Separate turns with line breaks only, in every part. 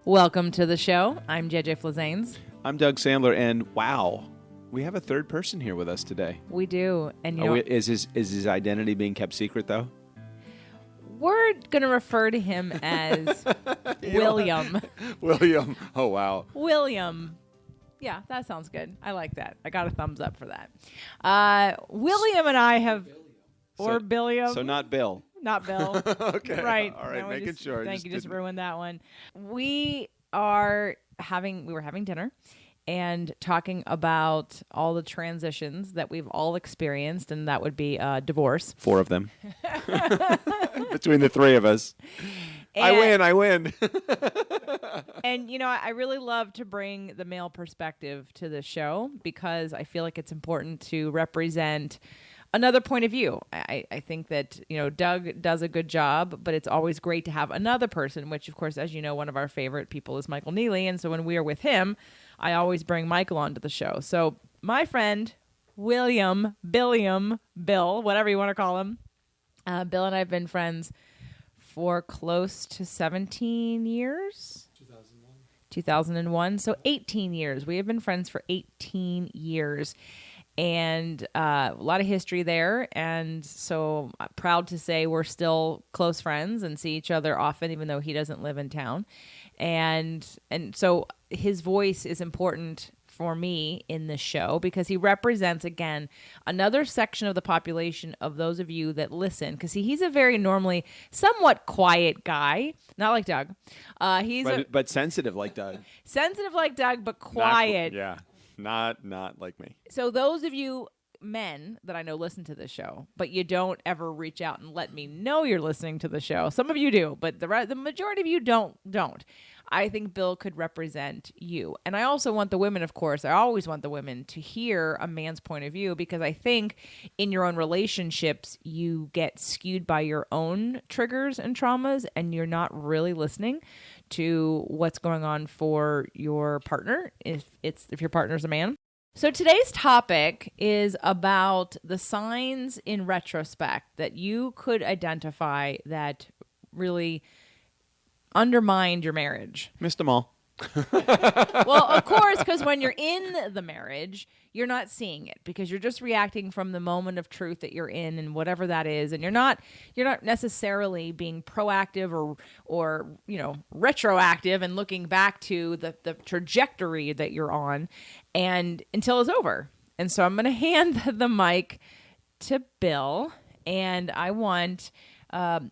Welcome to the show. I'm JJ Flazanes.
I'm Doug Sandler, and wow, we have a third person here with us today.
We do, and
Is his identity being kept secret though?
We're going to refer to him as William.
William. Oh wow.
William. Yeah, that sounds good. I like that. I got a thumbs up for that. William and I have, or Billiam.
So not Bill.
Not Bill.
Okay.
Right.
All right. Making sure.
Thank you. Just ruined that one. We were having dinner and talking about all the transitions that we've all experienced, and that would be divorce.
4 of them. Between the 3 of us.
And,
I win.
And, I really love to bring the male perspective to the show because I feel like it's important to represent another point of view. I think that, Doug does a good job, but it's always great to have another person, which, of course, as you know, one of our favorite people is Michael Neely. And so when we are with him, I always bring Michael onto the show. So my friend, William, Bill, whatever you want to call him, Bill and I have been friends for close to 17 years. 2001. So 18 years. We have been friends for 18 years. And a lot of history there. And so I'm proud to say we're still close friends and see each other often, even though he doesn't live in town. And so his voice is important for me in this show because he represents, again, another section of the population of those of you that listen. Because he's a very normally somewhat quiet guy, not like Doug.
But sensitive like Doug.
Sensitive like Doug, but quiet.
Not like me.
So those of you men that I know listen to this show, but you don't ever reach out and let me know you're listening to the show. Some of you do, but the majority of you don't. I think Bill could represent you. And I also want the women, of course, I always want the women to hear a man's point of view because I think in your own relationships, you get skewed by your own triggers and traumas and you're not really listening to what's going on for your partner if your partner's a man. So today's topic is about the signs in retrospect that you could identify that really undermined your marriage.
Missed them all.
Well, of course, because when you're in the marriage, you're not seeing it because you're just reacting from the moment of truth that you're in and whatever that is, and you're not necessarily being proactive or retroactive and looking back to the trajectory that you're on and until it's over. And so I'm going to hand the mic to Bill, and I want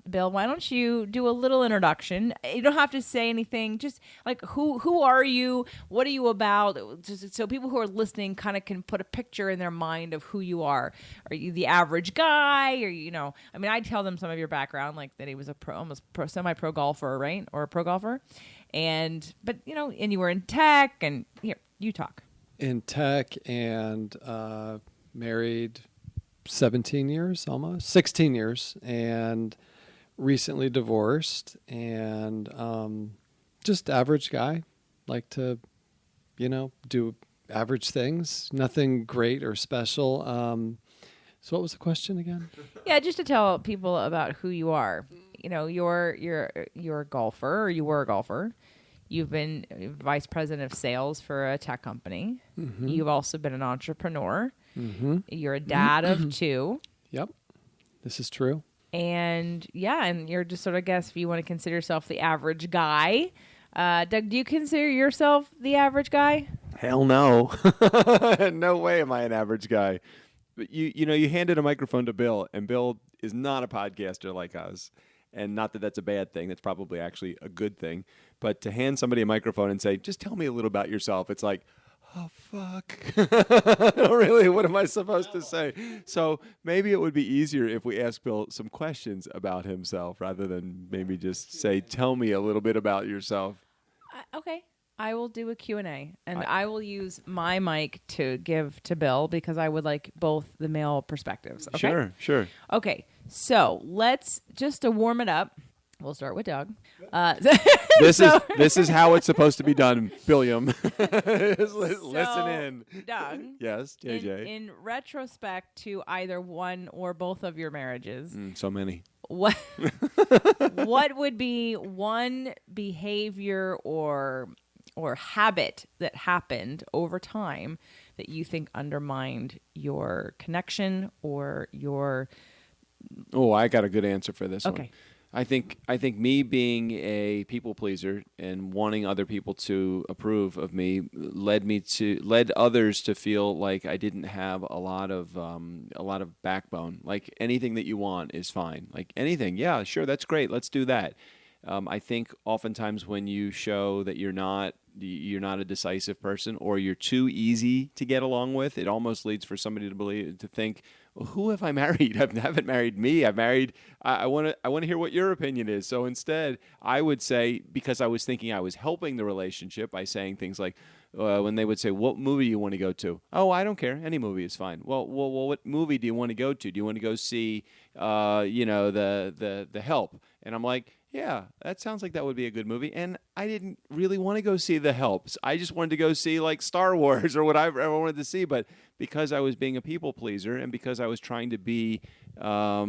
Bill, why don't you do a little introduction? You don't have to say anything. Just like who are you? What are you about? Just so people who are listening kind of can put a picture in their mind of who you are. Are you the average guy? Or I tell them some of your background, like that he was semi-pro golfer, right? Or a pro golfer, and you were in tech, and here you talk.
In tech and married 17 years, almost 16 years, and recently divorced, and just average guy, like to do average things, nothing great or special. So what was the question again?
Yeah, just to tell people about who you are. You're a golfer, or you were a golfer. You've been vice president of sales for a tech company. Mm-hmm. You've also been an entrepreneur. Mm-hmm. You're a dad of 2.
Yep, this is true.
And you're just sort of, if you want to consider yourself the average guy. Doug, do you consider yourself the average guy?
Hell no. No way am I an average guy. But you handed a microphone to Bill, and Bill is not a podcaster like us. And not that that's a bad thing. That's probably actually a good thing. But to hand somebody a microphone and say, just tell me a little about yourself, it's like, oh, fuck. Really, what am I supposed to say? So maybe it would be easier if we ask Bill some questions about himself rather than maybe just say, tell me a little bit about yourself.
Okay. I will do a Q&A, and I will use my mic to give to Bill because I would like both the male perspectives. Okay?
Sure.
Okay, so let's just to warm it up. We'll start with Doug.
This is how it's supposed to be done, Billiam. Listen in.
Doug.
Yes, JJ.
In retrospect to either one or both of your marriages.
So many.
what would be one behavior or habit that happened over time that you think undermined your connection or your?
Oh, I got a good answer for this one.
Okay.
I think me being a people pleaser and wanting other people to approve of me led others to feel like I didn't have a lot of backbone. Like anything that you want is fine. Like anything, yeah, sure, that's great. Let's do that. I think oftentimes when you show that you're not a decisive person or you're too easy to get along with, it almost leads for somebody to think, well, who have I married? I haven't married me. I want to hear what your opinion is. So instead, I would say, because I was thinking I was helping the relationship by saying things like, when they would say, "What movie do you want to go to?" "Oh, I don't care. Any movie is fine." Well, what movie do you want to go to? Do you want to go see, the Help? And I'm like, yeah, that sounds like that would be a good movie. And I didn't really want to go see The Helps. I just wanted to go see like Star Wars or whatever I wanted to see. But because I was being a people pleaser and because I was trying to be, what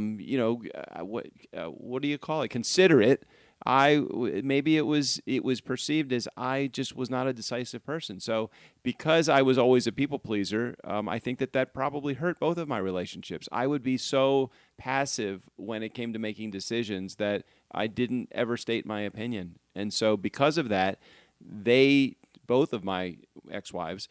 do you call it? Considerate. Maybe it was perceived as I just was not a decisive person. So because I was always a people pleaser, I think that probably hurt both of my relationships. I would be so passive when it came to making decisions that I didn't ever state my opinion. And so because of that, both of my ex-wives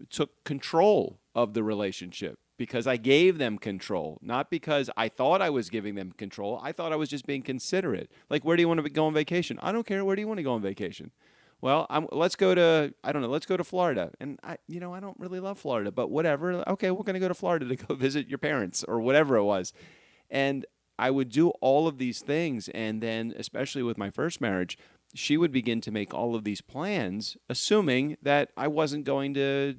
took control of the relationship. Because I gave them control, not because I thought I was giving them control. I thought I was just being considerate. Like, where do you want to go on vacation? I don't care. Where do you want to go on vacation? Well, let's go to Florida. And I don't really love Florida, but whatever. Okay, we're going to go to Florida to go visit your parents or whatever it was. And I would do all of these things. And then, especially with my first marriage, she would begin to make all of these plans, assuming that I wasn't going to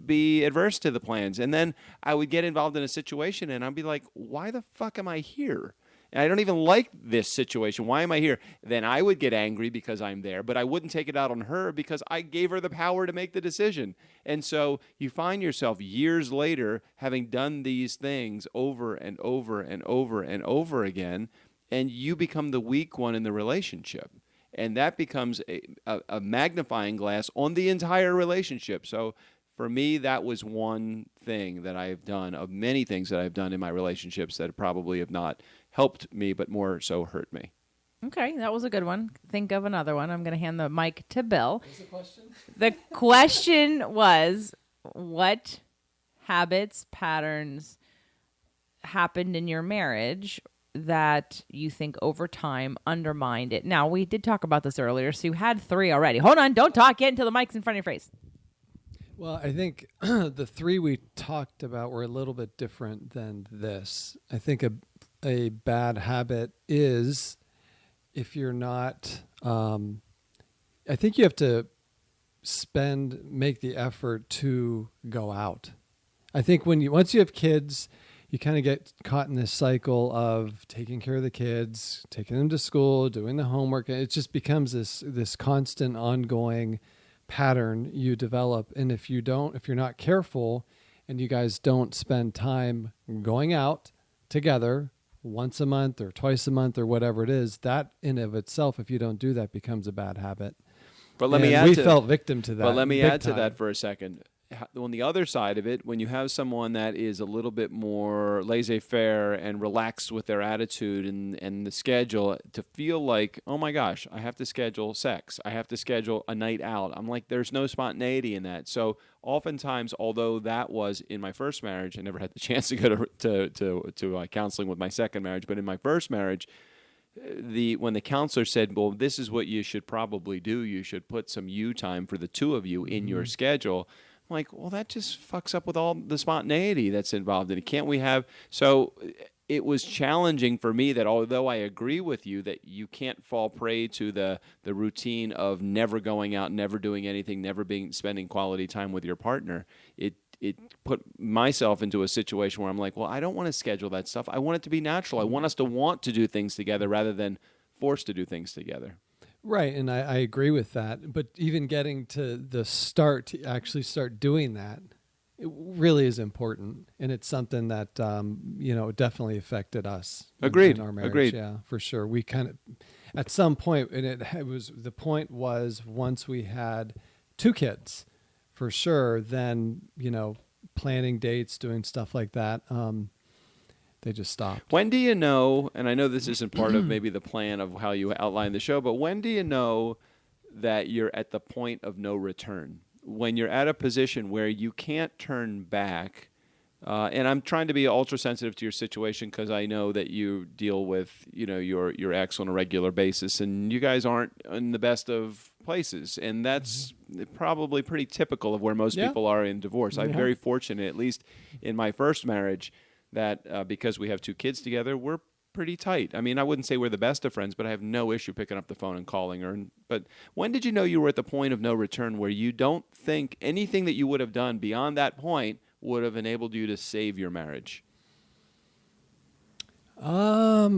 be adverse to the plans. And then I would get involved in a situation, and I'd be like, why the fuck am I here? And I don't even like this situation. Why am I here? Then I would get angry because I'm there, but I wouldn't take it out on her because I gave her the power to make the decision. And so you find yourself years later having done these things over and over and over and over again, and you become the weak one in the relationship. And that becomes a magnifying glass on the entire relationship. So for me, that was one thing that I've done, of many things that I've done in my relationships that probably have not helped me, but more so hurt me.
Okay, that was a good one. Think of another one. I'm going to hand the mic to Bill.
What's the question?
The question was, what habits, patterns happened in your marriage that you think over time undermined it? Now, we did talk about this earlier, so you had 3 already. Hold on, don't talk. Get into the mics in front of your face.
Well, I think the 3 we talked about were a little bit different than this. I think a bad habit is if you're not, I think you have to make the effort to go out. I think once you have kids, you kind of get caught in this cycle of taking care of the kids, taking them to school, doing the homework. It just becomes this constant ongoing pattern you develop. And if you're not careful and you guys don't spend time going out together once a month or twice a month or whatever it is, that in of itself, if you don't do that, becomes a bad habit.
But we
fell victim to that.
But let me add to
time.
that for a second. On the other side of it, when you have someone that is a little bit more laissez-faire and relaxed with their attitude and the schedule, to feel like, oh my gosh, I have to schedule sex, I have to schedule a night out. I'm like, there's no spontaneity in that. So oftentimes, although that was in my first marriage, I never had the chance to go to counseling with my second marriage, but in my first marriage, when the counselor said, well, this is what you should probably do, you should put some you time for the two of you in your schedule. I'm like, well, that just fucks up with all the spontaneity that's involved in it. Can't we have? So it was challenging for me that although I agree with you that you can't fall prey to the routine of never going out, never doing anything, never spending quality time with your partner, it put myself into a situation where I'm like, well, I don't want to schedule that stuff. I want it to be natural. I want us to want to do things together rather than forced to do things together.
Right, and I agree with that. But even getting to the start, to actually start doing that, it really is important, and it's something that definitely affected us.
Agreed.
In our marriage.
Agreed.
Yeah, for sure. We kind of, at some point, and it was the point was once we had 2 kids, for sure. Then planning dates, doing stuff like that. They just stopped.
When do you know, and I know this isn't part of maybe the plan of how you outline the show, but when do you know that you're at the point of no return? When you're at a position where you can't turn back, and I'm trying to be ultra sensitive to your situation because I know that you deal with your ex on a regular basis, and you guys aren't in the best of places, and that's probably pretty typical of where most people are in divorce. I'm very fortunate, at least in my first marriage, that because we have 2 kids together, we're pretty tight. I mean, I wouldn't say we're the best of friends, but I have no issue picking up the phone and calling her. But when did you know you were at the point of no return where you don't think anything that you would have done beyond that point would have enabled you to save your marriage? Or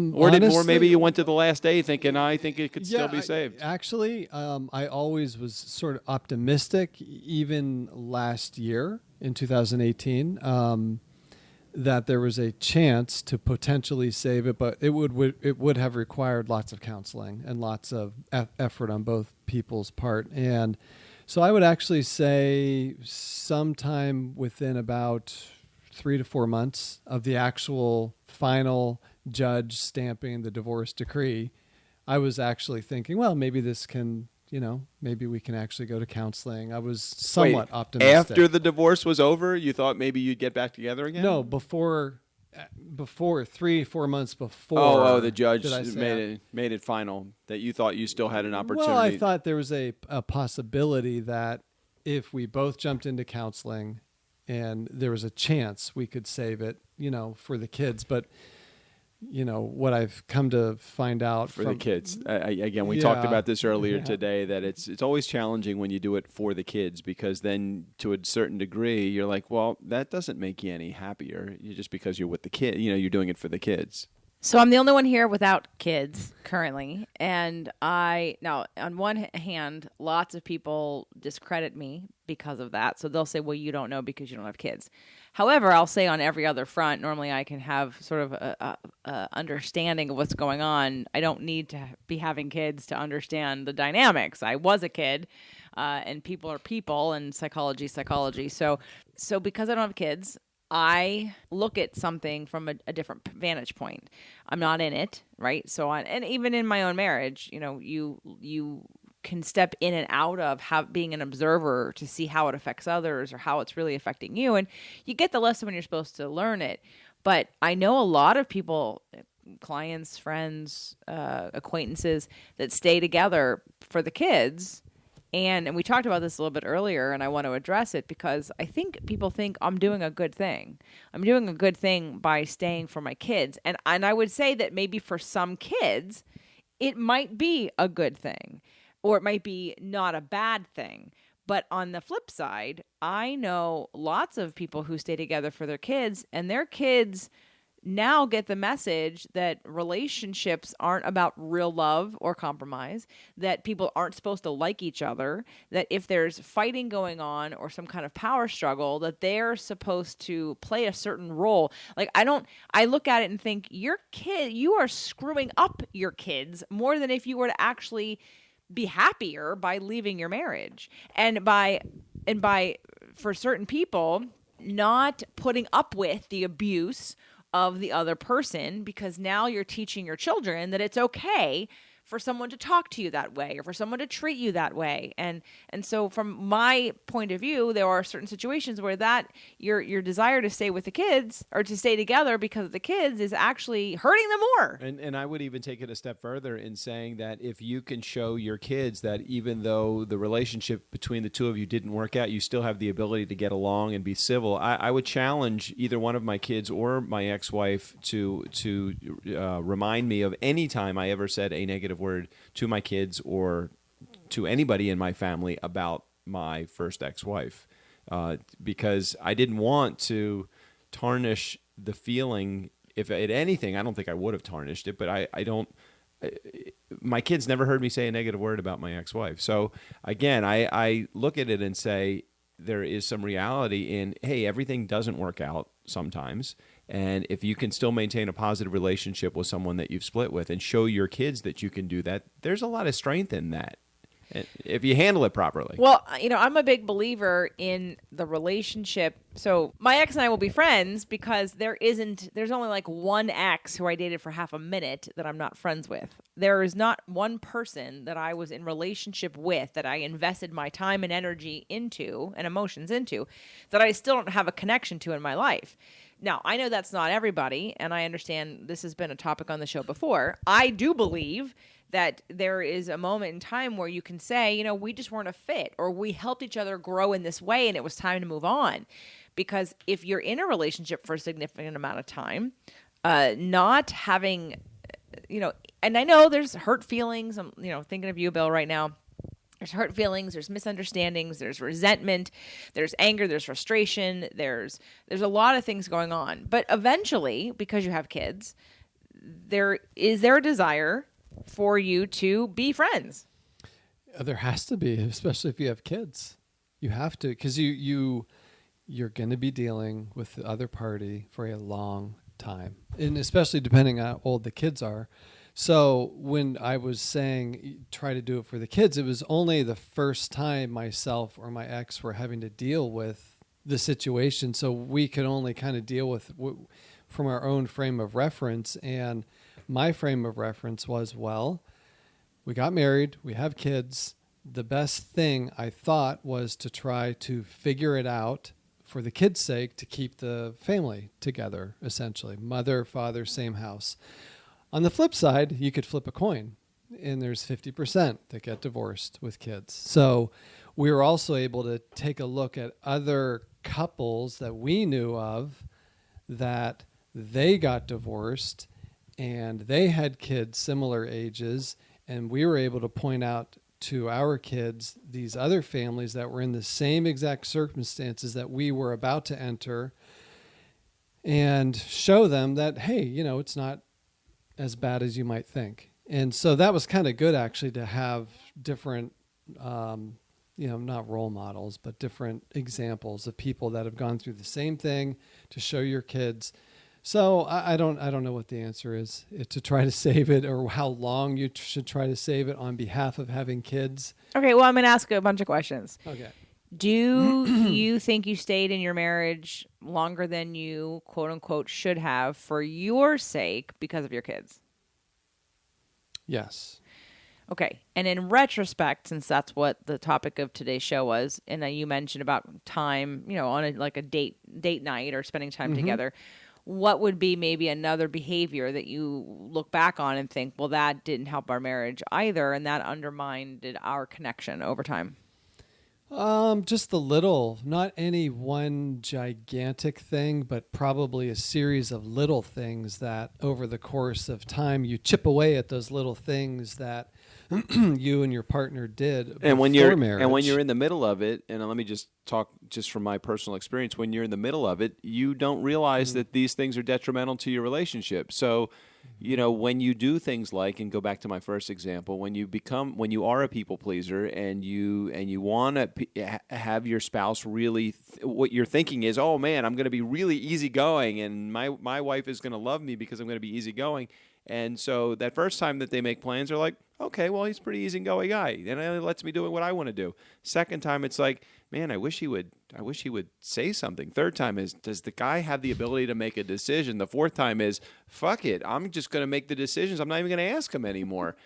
maybe you went to the last day thinking, I think it could still be saved.
Actually, I always was sort of optimistic, even last year in 2018. That there was a chance to potentially save it, but it would have required lots of counseling and lots of effort on both people's part. And so I would actually say sometime within about 3 to 4 months of the actual final judge stamping the divorce decree, I was actually thinking, well, maybe this can, maybe we can actually go to counseling. I was somewhat optimistic.
After the divorce was over, you thought maybe you'd get back together again?
No, before 3-4 months before.
Oh, the judge made it final that you thought you still had an opportunity.
Well, I thought there was a possibility that if we both jumped into counseling and there was a chance we could save it, for the kids. But what I've come to find out
for the kids. Again, we talked about this earlier today, that it's always challenging when you do it for the kids, because then to a certain degree, you're like, well, that doesn't make you any happier. Just because you're with the kid, you're doing it for the kids.
So I'm the only one here without kids currently. And now on one hand, lots of people discredit me because of that. So they'll say, well, you don't know because you don't have kids. However, I'll say on every other front, normally I can have sort of a understanding of what's going on. I don't need to be having kids to understand the dynamics. I was a kid, and people are people, and psychology. So because I don't have kids, I look at something from a different vantage point. I'm not in it, right? And even in my own marriage, you can step in and out of being an observer to see how it affects others or how it's really affecting you. And you get the lesson when you're supposed to learn it. But I know a lot of people, clients, friends, acquaintances, that stay together for the kids. And we talked about this a little bit earlier, and I want to address it because I think people think I'm doing a good thing. I'm doing a good thing by staying for my kids. And I would say that maybe for some kids, it might be a good thing, or it might be not a bad thing. But on the flip side, I know lots of people who stay together for their kids, and their kids now get the message that relationships aren't about real love or compromise, that people aren't supposed to like each other, that if there's fighting going on or some kind of power struggle, that they're supposed to play a certain role. Like, I look at it and think, you are screwing up your kids more than if you were to actually be happier by leaving your marriage. And by for certain people, not putting up with the abuse of the other person, because now you're teaching your children that it's okay for someone to talk to you that way or for someone to treat you that way. And so from my point of view, there are certain situations where that your desire to stay with the kids or to stay together because of the kids is actually hurting them more.
And I would even take it a step further in saying that if you can show your kids that even though the relationship between the two of you didn't work out, you still have the ability to get along and be civil. I would challenge either one of my kids or my ex-wife to remind me of any time I ever said a negative word to my kids or to anybody in my family about my first ex-wife, because I didn't want to tarnish the feeling. If at anything, I don't think I would have tarnished it, but I don't. My kids never heard me say a negative word about my ex-wife. So again, I look at it and say, there is some reality in, hey, everything doesn't work out sometimes. And if you can still maintain a positive relationship with someone that you've split with and show your kids that you can do that, there's a lot of strength in that if you handle it properly.
Well, I'm a big believer in the relationship. So my ex and I will be friends because there's only like one ex who I dated for half a minute that I'm not friends with. There is not one person that I was in relationship with that I invested my time and energy into and emotions into that I still don't have a connection to in my life. Now, I know that's not everybody, and I understand this has been a topic on the show before. I do believe that there is a moment in time where you can say, we just weren't a fit, or we helped each other grow in this way and it was time to move on. Because if you're in a relationship for a significant amount of time, not having, and I know there's hurt feelings. I'm, thinking of you, Bill, right now. There's hurt feelings, there's misunderstandings, there's resentment, there's anger, there's frustration, there's a lot of things going on. But eventually, because you have kids, there a desire for you to be friends?
There has to be, especially if you have kids. You have to, because you're going to be dealing with the other party for a long time, and especially depending on how old the kids are. So when I was saying try to do it for the kids, it was only the first time myself or my ex were having to deal with the situation. So we could only kind of deal with from our own frame of reference. And my frame of reference was, well, we got married, we have kids. The best thing I thought was to try to figure it out for the kids' sake to keep the family together, essentially. Mother, father, same house. On the flip side, you could flip a coin, and there's 50% that get divorced with kids. So we were also able to take a look at other couples that we knew of that they got divorced, and they had kids similar ages, and we were able to point out to our kids these other families that were in the same exact circumstances that we were about to enter, and show them that, hey, it's not as bad as you might think. And so that was kind of good, actually, to have different, not role models, but different examples of people that have gone through the same thing to show your kids. So I don't know what the answer is to try to save it, or how long you should try to save it on behalf of having kids.
Okay, well, I'm going to ask a bunch of questions.
Okay.
Do you think you stayed in your marriage longer than you, quote unquote, should have for your sake because of your kids?
Yes.
Okay. And in retrospect, since that's what the topic of today's show was, and you mentioned about time, on a date night or spending time together, what would be maybe another behavior that you look back on and think, well, that didn't help our marriage either, and that undermined our connection over time?
Just a little, not any one gigantic thing, but probably a series of little things that over the course of time, you chip away at those little things that you and your partner did
and when
marriage.
And when you're in the middle of it, and let me just talk just from my personal experience, when you're in the middle of it, you don't realize that these things are detrimental to your relationship. So, when you do things like, and go back to my first example, when you are a people pleaser and you want to have your spouse really, what you're thinking is, oh man, I'm going to be really easygoing, and my wife is going to love me because I'm going to be easygoing. And so that first time that they make plans, they're like, okay, well, he's a pretty easygoing guy, and he lets me do what I want to do. Second time, it's like, man, I wish he would say something. Third time is, does the guy have the ability to make a decision? The fourth time is, fuck it, I'm just going to make the decisions. I'm not even going to ask him anymore.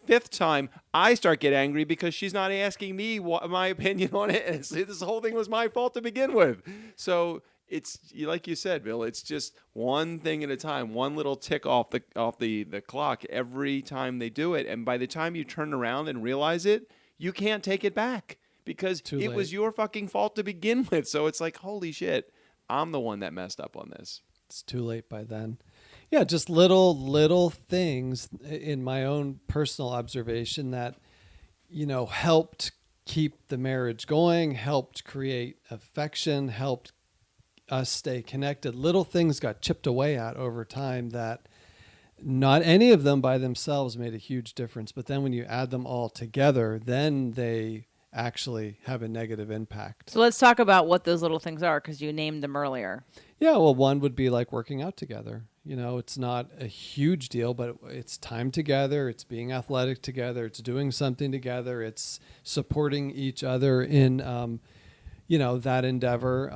Fifth time, I start get angry because she's not asking me my opinion on it. And this whole thing was my fault to begin with. So it's like you said, Bill. It's just one thing at a time, one little tick off the clock every time they do it. And by the time you turn around and realize it, you can't take it back because it was your fucking fault to begin with. So it's like, holy shit, I'm the one that messed up on this.
It's too late by then. Yeah, just little things in my own personal observation that, helped keep the marriage going, helped create affection, helped us stay connected. Little things got chipped away at over time that not any of them by themselves made a huge difference. But then when you add them all together, then they actually have a negative impact.
So let's talk about what those little things are, because you named them earlier.
Yeah, well, one would be like working out together. It's not a huge deal, but it's time together. It's being athletic together. It's doing something together. It's supporting each other in, that endeavor.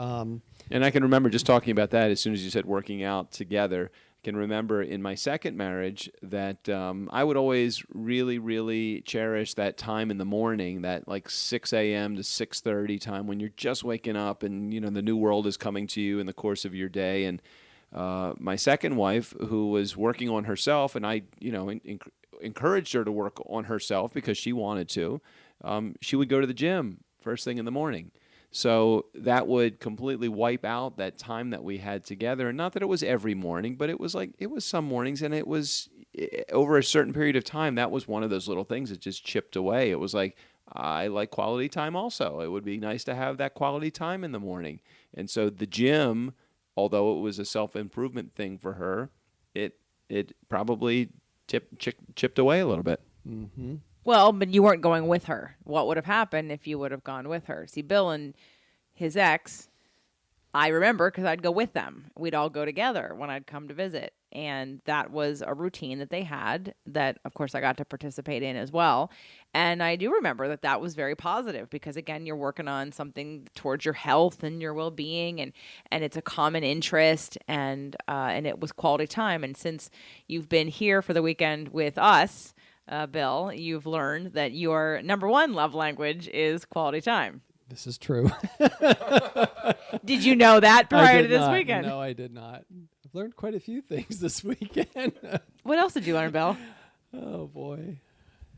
And I can remember just talking about that as soon as you said working out together. I can remember in my second marriage that I would always really, really cherish that time in the morning, that like 6 a.m. to 6:30 time when you're just waking up and, the new world is coming to you in the course of your day. And my second wife, who was working on herself, and I, encouraged her to work on herself because she wanted to, she would go to the gym first thing in the morning. So that would completely wipe out that time that we had together. And not that it was every morning, but it was some mornings, and it was over a certain period of time. That was one of those little things that just chipped away. It was like, I like quality time also. It would be nice to have that quality time in the morning. And so the gym, although it was a self-improvement thing for her, it probably chipped away a little bit.
Mm-hmm.
Well, but you weren't going with her. What would have happened if you would have gone with her? See, Bill and his ex, I remember because I'd go with them. We'd all go together when I'd come to visit. And that was a routine that they had that, of course, I got to participate in as well. And I do remember that was very positive because, again, you're working on something towards your health and your well-being, and it's a common interest, and it was quality time. And since you've been here for the weekend with us, Bill, you've learned that your number one love language is quality time.
This is true.
Did you know that prior to this weekend?
No, I did not. I've learned quite a few things this weekend.
What else did you learn, Bill?
Oh, boy.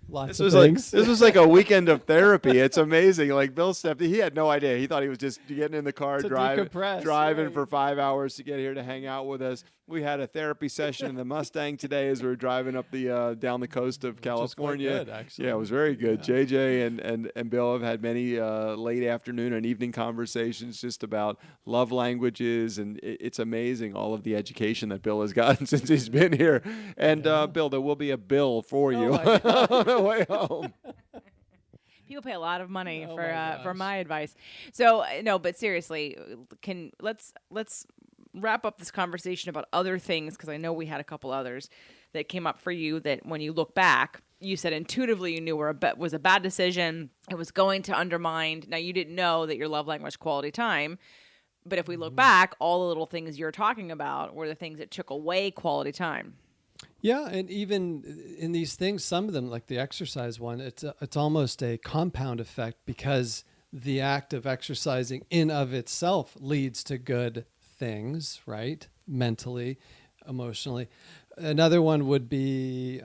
Lots
This
of
was
things.
this was like a weekend of therapy. It's amazing. Like Bill stepped, he had no idea. He thought he was just getting in the car,
To
driving
decompress,
for 5 hours to get here to hang out with us. We had a therapy session in the Mustang today as we were driving up the down the coast of California.
Which was quite good, actually.
Yeah, it was very good.
Yeah.
JJ and Bill have had many late afternoon and evening conversations just about love languages, and it's amazing all of the education that Bill has gotten since he's been here. And Bill, there will be a bill for you on the way home.
People pay a lot of money
Oh
for
my gosh.
my advice. So no, but seriously, let's wrap up this conversation about other things, because I know we had a couple others that came up for you that when you look back, you said intuitively you knew was a bad decision. It was going to undermine. Now you didn't know that your love language quality time, but if we look back, all the little things you're talking about were the things that took away quality time.
Yeah, and even in these things, some of them, like the exercise one, it's almost a compound effect because the act of exercising in of itself leads to good things, right? Mentally, emotionally. Another one would be,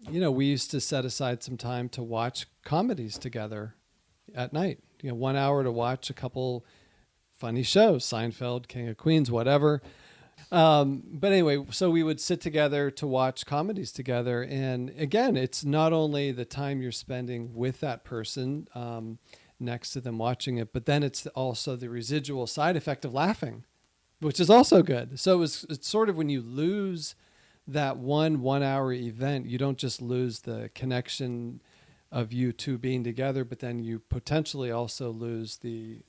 we used to set aside some time to watch comedies together at night. 1 hour to watch a couple funny shows, Seinfeld, King of Queens, whatever. But anyway, so we would sit together to watch comedies together. And again, it's not only the time you're spending with that person next to them watching it, but then it's also the residual side effect of laughing, which is also good. So it's sort of when you lose that 1 hour event, you don't just lose the connection of you two being together, but then you potentially also lose the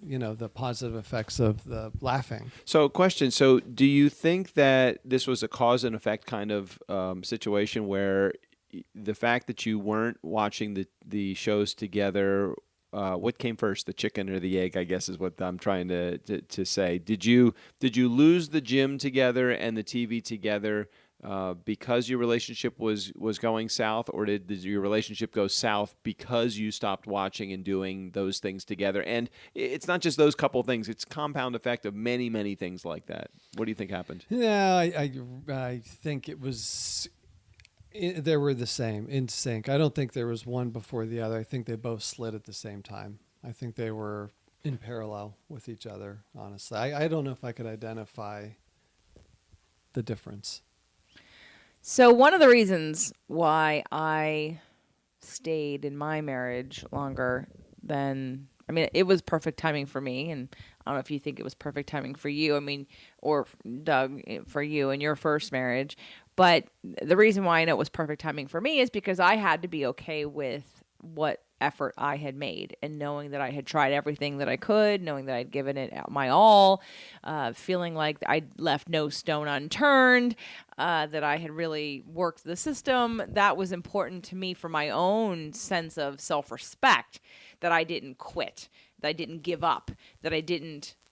positive effects of the laughing.
So, question. So, do you think that this was a cause and effect kind of situation where the fact that you weren't watching the shows together, what came first, the chicken or the egg, I guess is what I'm trying to say. Did you lose the gym together and the TV together because your relationship was going south, or did your relationship go south because you stopped watching and doing those things together? And it's not just those couple things; it's compound effect of many, many things like that. What do you think happened?
Yeah, I think it was. They were the same, in sync. I don't think there was one before the other. I think they both slid at the same time. I think they were in parallel with each other, honestly. I don't know if I could identify the difference.
So one of the reasons why I stayed in my marriage longer than, it was perfect timing for me, and I don't know if you think it was perfect timing for you, or Doug, for you in your first marriage, but the reason why I know it was perfect timing for me is because I had to be okay with what effort I had made, and knowing that I had tried everything that I could, knowing that I'd given it my all, feeling like I'd left no stone unturned, that I had really worked the system. That was important to me for my own sense of self-respect, that I didn't quit, that I didn't give up, that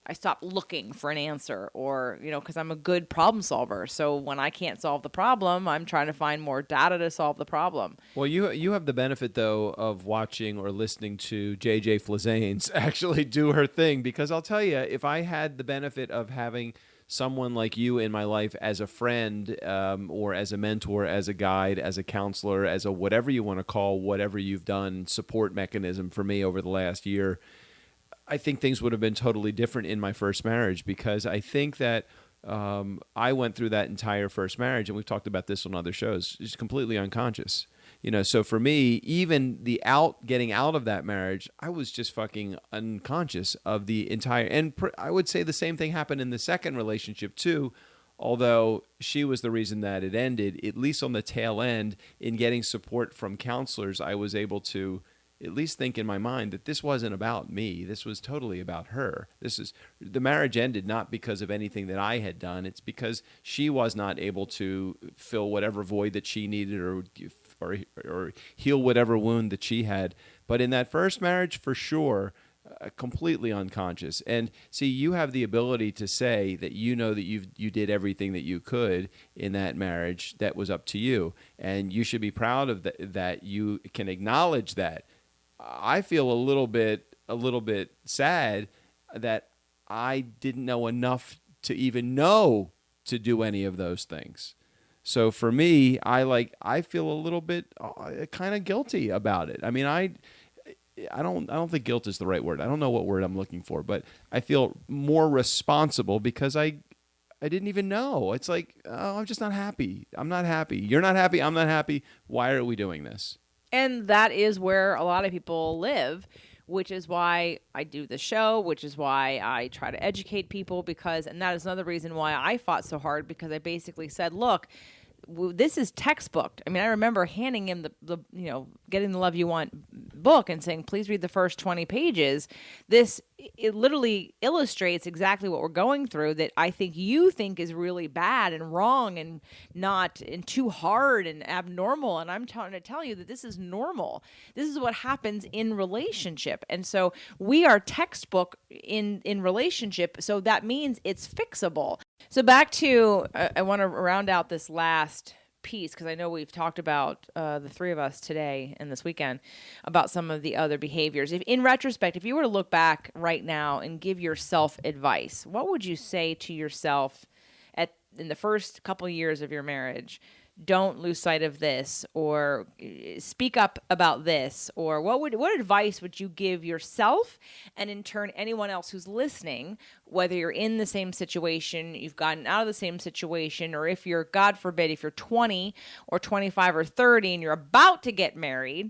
I stopped looking for an answer, or, because I'm a good problem solver. So when I can't solve the problem, I'm trying to find more data to solve the problem.
Well, you have the benefit, though, of watching or listening to JJ Flazanes actually do her thing, because I'll tell you, if I had the benefit of having someone like you in my life as a friend, or as a mentor, as a guide, as a counselor, as a whatever you want to call whatever you've done, support mechanism for me over the last year, I think things would have been totally different in my first marriage, because I think that I went through that entire first marriage, and we've talked about this on other shows, just completely unconscious. So for me, even getting out of that marriage, I was just fucking unconscious of the entire, and I would say the same thing happened in the second relationship too, although she was the reason that it ended. At least on the tail end, in getting support from counselors, I was able to at least think in my mind that this wasn't about me. This was totally about her. The marriage ended not because of anything that I had done. It's because she was not able to fill whatever void that she needed, or heal whatever wound that she had. But in that first marriage, for sure, completely unconscious. And see, you have the ability to say that that you did everything that you could in that marriage that was up to you, and you should be proud of that you can acknowledge that. I feel a little bit sad that I didn't know enough to even know to do any of those things. So for me, I feel a little bit kind of guilty about it. I mean, I don't think guilt is the right word. I don't know what word I'm looking for, but I feel more responsible because I didn't even know. It's like, oh, I'm just not happy. I'm not happy. You're not happy. I'm not happy. Why are we doing this?
And that is where a lot of people live, which is why I do the show, which is why I try to educate people, and that is another reason why I fought so hard, because I basically said, look, this is textbook. I mean, I remember handing him the Getting the Love You Want book and saying, please read the first 20 pages. It literally illustrates exactly what we're going through, that I think you think is really bad and wrong and too hard and abnormal. And I'm trying to tell you that this is normal. This is what happens in relationship. And so we are textbook in relationship. So that means it's fixable. So back to, I want to round out this last piece, because I know we've talked about, the three of us today and this weekend, about some of the other behaviors. In retrospect, if you were to look back right now and give yourself advice, what would you say to yourself in the first couple years of your marriage? Don't lose sight of this, or speak up about this, or what advice would you give yourself, and in turn anyone else who's listening, whether you're in the same situation, you've gotten out of the same situation, or if you're, God forbid, if you're 20 or 25 or 30 and you're about to get married,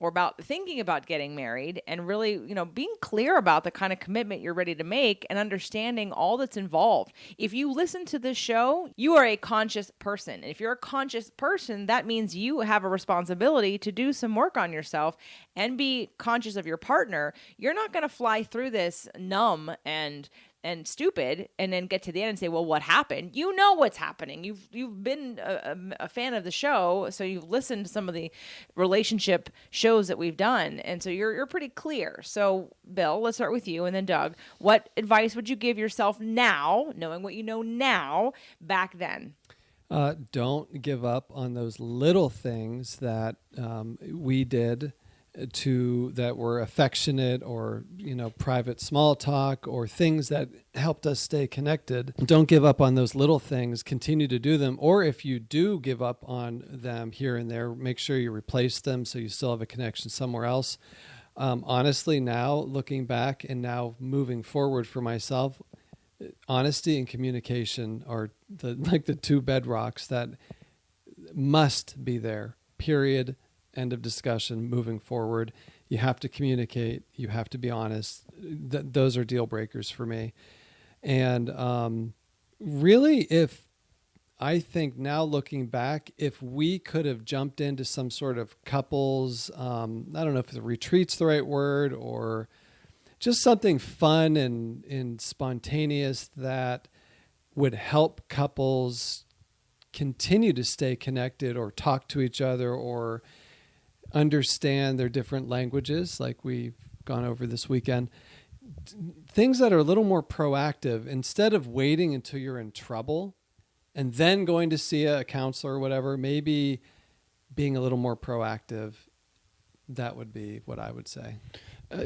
or about thinking about getting married, and really, being clear about the kind of commitment you're ready to make and understanding all that's involved. If you listen to this show, you are a conscious person. And if you're a conscious person, that means you have a responsibility to do some work on yourself and be conscious of your partner. You're not going to fly through this numb and stupid and then get to the end and say, well, what happened? You know what's happening. You've been a fan of the show, so you've listened to some of the relationship shows that we've done, and so you're pretty clear. So Bill, let's start with you, and then Doug. What advice would you give yourself now, knowing what you know now, back then?
Don't give up on those little things that we did that were affectionate, or private small talk, or things that helped us stay connected. Don't give up on those little things. Continue to do them, or if you do give up on them here and there, make sure you replace them so you still have a connection somewhere else. Honestly, now looking back and now moving forward for myself, honesty and communication are the two bedrocks that must be there, period. End of discussion. Moving forward, you have to communicate. You have to be honest. Those are deal breakers for me. And really, if I think now looking back, if we could have jumped into some sort of couples, I don't know if the retreat's the right word, or just something fun and spontaneous that would help couples continue to stay connected or talk to each other or understand their different languages like we've gone over this weekend. Things that are a little more proactive instead of waiting until you're in trouble and then going to see a counselor or whatever, maybe being a little more proactive. That would be what I would say.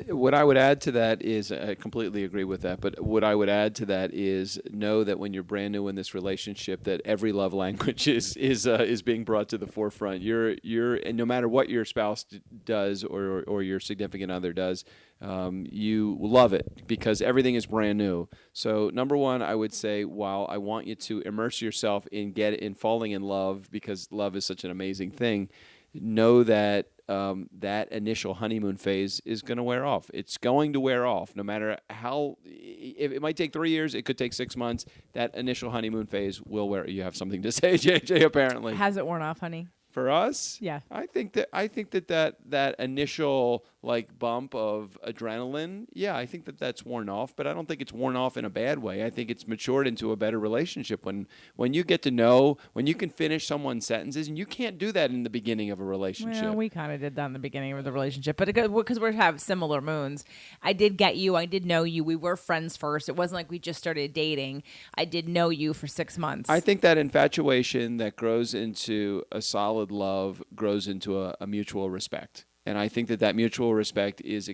What I would add to that is, I completely agree with that, but what I would add to that is know that when you're brand new in this relationship, that every love language is being brought to the forefront. And no matter what your spouse does or your significant other does, you love it because everything is brand new. So number one, I would say, while I want you to immerse yourself in falling in love, because love is such an amazing thing, know that that initial honeymoon phase is going to wear off. It's going to wear off no matter how. If it might take 3 years, it could take 6 months. That initial honeymoon phase will wear. You have something to say, JJ, apparently.
Has it worn off, honey?
For us,
Yeah.
I think that initial like bump of adrenaline, yeah, I think that's worn off, but I don't think it's worn off in a bad way. I think it's matured into a better relationship when you get to know, when you can finish someone's sentences, and you can't do that in the beginning of a relationship.
Well, we kind of did that in the beginning of the relationship, but because we have similar moons. I did get you. I did know you. We were friends first. It wasn't like we just started dating. I did know you for 6 months.
I think that infatuation that grows into a solid love grows into a mutual respect. And I think that mutual respect is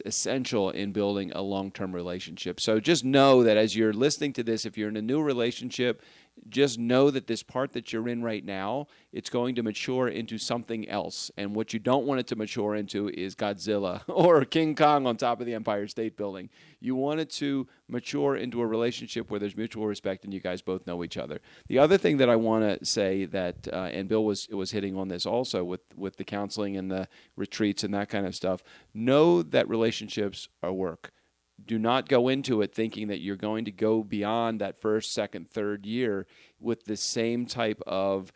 essential in building a long-term relationship. So just know that as you're listening to this, if you're in a new relationship, just know that this part that you're in right now, it's going to mature into something else. And what you don't want it to mature into is Godzilla or King Kong on top of the Empire State Building. You want it to mature into a relationship where there's mutual respect and you guys both know each other. The other thing that I want to say that, and Bill was hitting on this also with the counseling and the retreats and that kind of stuff, know that relationships are work. Do not go into it thinking that you're going to go beyond that first, second, third year with the same type of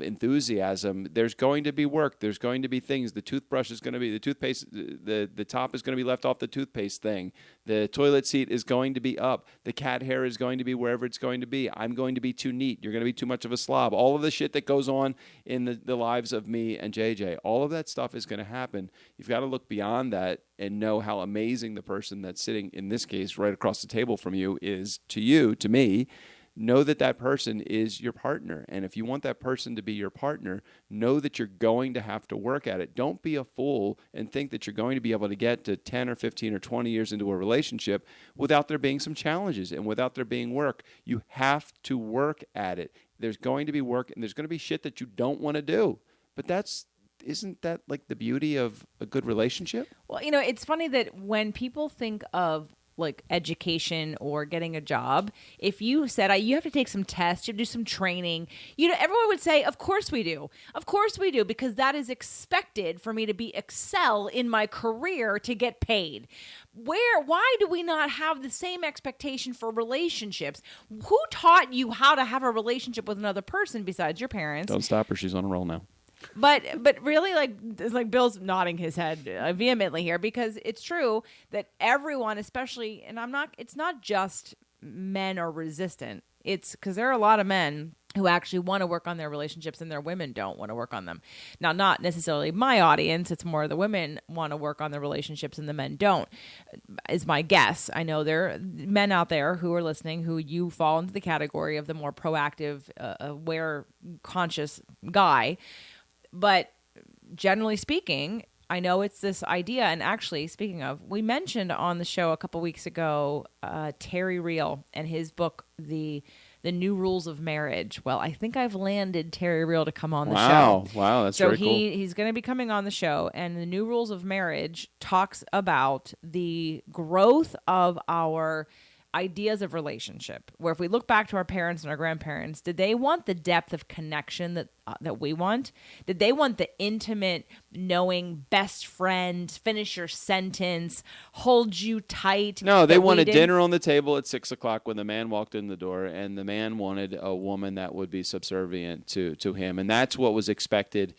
enthusiasm. There's going to be work. There's going to be things. The toothbrush is going to be, the toothpaste, the top is going to be left off the toothpaste thing. The toilet seat is going to be up. The cat hair is going to be wherever it's going to be. I'm going to be too neat. You're going to be too much of a slob. All of the shit that goes on in the lives of me and JJ, all of that stuff is going to happen. You've got to look beyond that and know how amazing the person that's sitting, in this case, right across the table from you is to you, to me. Know that person is your partner. And if you want that person to be your partner, know that you're going to have to work at it. Don't be a fool and think that you're going to be able to get to 10 or 15 or 20 years into a relationship without there being some challenges and without there being work. You have to work at it. There's going to be work and there's going to be shit that you don't want to do. But isn't that like the beauty of a good relationship?
Well, it's funny that when people think of like education or getting a job, if you said you have to take some tests, you have to do some training, everyone would say, of course we do, because that is expected for me to excel in my career to get paid. Why do we not have the same expectation for relationships? Who taught you how to have a relationship with another person besides your parents?
Don't stop her, she's on a roll now.
But really, it's like Bill's nodding his head vehemently here, because it's true that everyone, especially, and it's not just men are resistant. It's because there are a lot of men who actually want to work on their relationships and their women don't want to work on them. Now, not necessarily my audience. It's more the women want to work on their relationships and the men don't, is my guess. I know there are men out there who are listening who you fall into the category of the more proactive, aware, conscious guy. But generally speaking, I know it's this idea. And actually, speaking of, we mentioned on the show a couple weeks ago, Terry Real and his book, The New Rules of Marriage. Well, I think I've landed Terry Real to come on the show.
Wow, that's very cool.
So he's going to be coming on the show. And The New Rules of Marriage talks about the growth of our ideas of relationship, where if we look back to our parents and our grandparents, did they want the depth of connection that we want? Did they want the intimate, knowing best friend, finish your sentence, hold you tight?
No, they
that we
wanted
didn't?
dinner on the table at 6:00 when the man walked in the door, and the man wanted a woman that would be subservient to him, and that's what was expected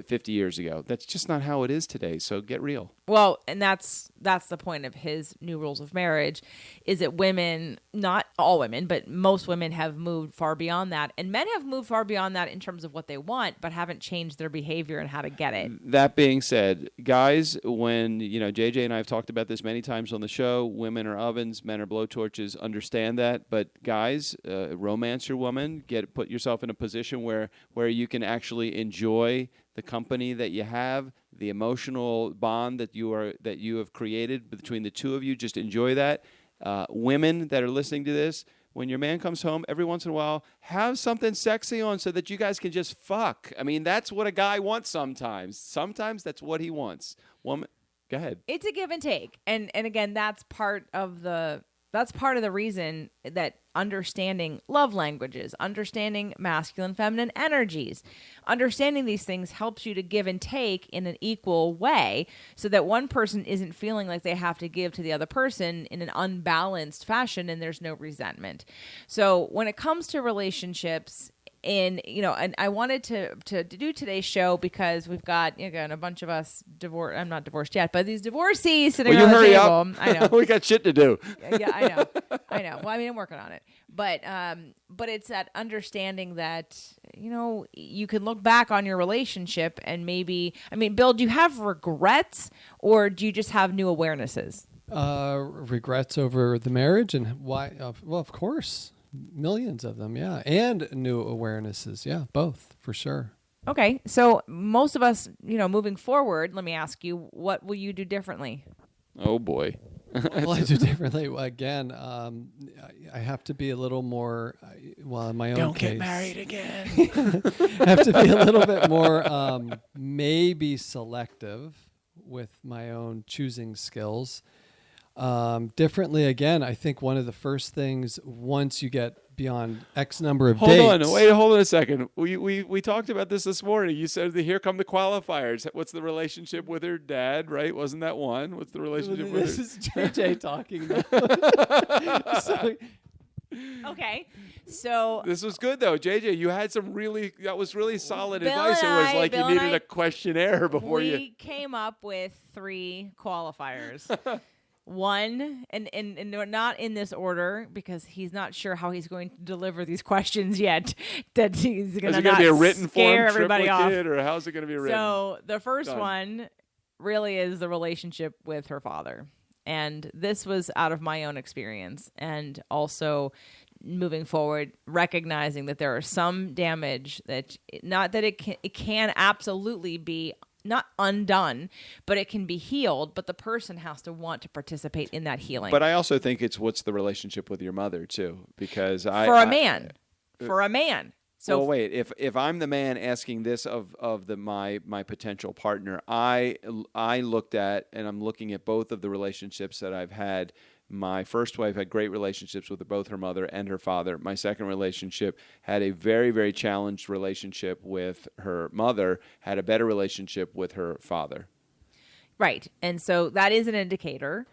50 years ago. That's just not how it is today. So get real.
Well, and that's the point of his new rules of marriage, is that women, not all women, but most women have moved far beyond that, and men have moved far beyond that in terms of what they want, but haven't changed their behavior and how to get it.
That being said, guys, when JJ and I have talked about this many times on the show, women are ovens, men are blowtorches. Understand that, but guys, romance your woman. Put yourself in a position where you can actually enjoy the company that you have, the emotional bond that you have created between the two of you. Just enjoy that. Women that are listening to this, when your man comes home, every once in a while, have something sexy on so that you guys can just fuck. I mean, that's what a guy wants sometimes. Sometimes that's what he wants. Woman, go ahead.
It's a give and take, and again, that's part of the reason that understanding love languages, understanding masculine, feminine energies, understanding these things helps you to give and take in an equal way, so that one person isn't feeling like they have to give to the other person in an unbalanced fashion, and there's no resentment. So when it comes to relationships, and I wanted to do today's show because we've got, again, a bunch of us divorced. I'm not divorced yet, but these divorcees sitting
Will you
around
hurry
the
up?
table. I know.
We got shit to do.
Yeah, I know. Well, I mean, I'm working on it, but it's that understanding that you can look back on your relationship and maybe, Bill, do you have regrets, or do you just have new awarenesses?
Regrets over the marriage, and why? Well, of course. Millions of them, yeah. And new awarenesses, yeah, both, for sure.
Okay, so most of us, moving forward, let me ask you, what will you do differently?
Oh, boy.
What will I do differently? Well, again, I have to be a little more, in my own
Don't
case.
get married again.
I have to be a little bit more maybe selective with my own choosing skills. Differently, again, I think one of the first things, once you get beyond X number of dates.
Hold on a second. We talked about this morning. You said that here come the qualifiers. What's the relationship with her dad, right? Wasn't that one? What's the relationship with her?
This is JJ talking now.
Okay, so
this was good though, JJ. You had that was really solid
Bill
advice. It
and
was like
Bill
you
and
needed a questionnaire before you.
We came up with 3 qualifiers. One, and we're not in this order because he's not sure how he's going to deliver these questions yet. That he's going to
be a written form
everybody
triplicate,
off.
or how's it going to be written?
So the first
Done.
one really is the relationship with her father, and this was out of my own experience, and also moving forward, recognizing that there are some damage that it can absolutely be not undone, but it can be healed, but the person has to want to participate in that healing.
But I also think it's what's the relationship with your mother too, because
for a man. So
well, wait. If I'm the man asking this of my potential partner, I looked at, and I'm looking at both of the relationships that I've had. My first wife had great relationships with both her mother and her father. My second relationship had a very, very challenged relationship with her mother, had a better relationship with her father.
Right. And so that is an indicator.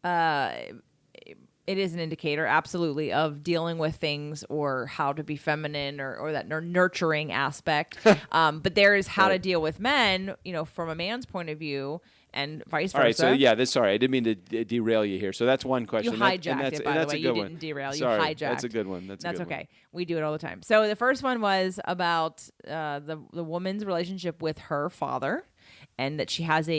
It is an indicator, absolutely, of dealing with things or how to be feminine or that nurturing aspect. But there is how to deal with men, from a man's point of view, and vice versa.
All right, so yeah, sorry, I didn't mean to derail you here. So that's one question.
You hijacked it, by the way. You didn't derail.
Sorry,
you hijacked.
That's a good one. That's
okay.
One.
We do it all the time. So the first one was about the woman's relationship with her father, and that she has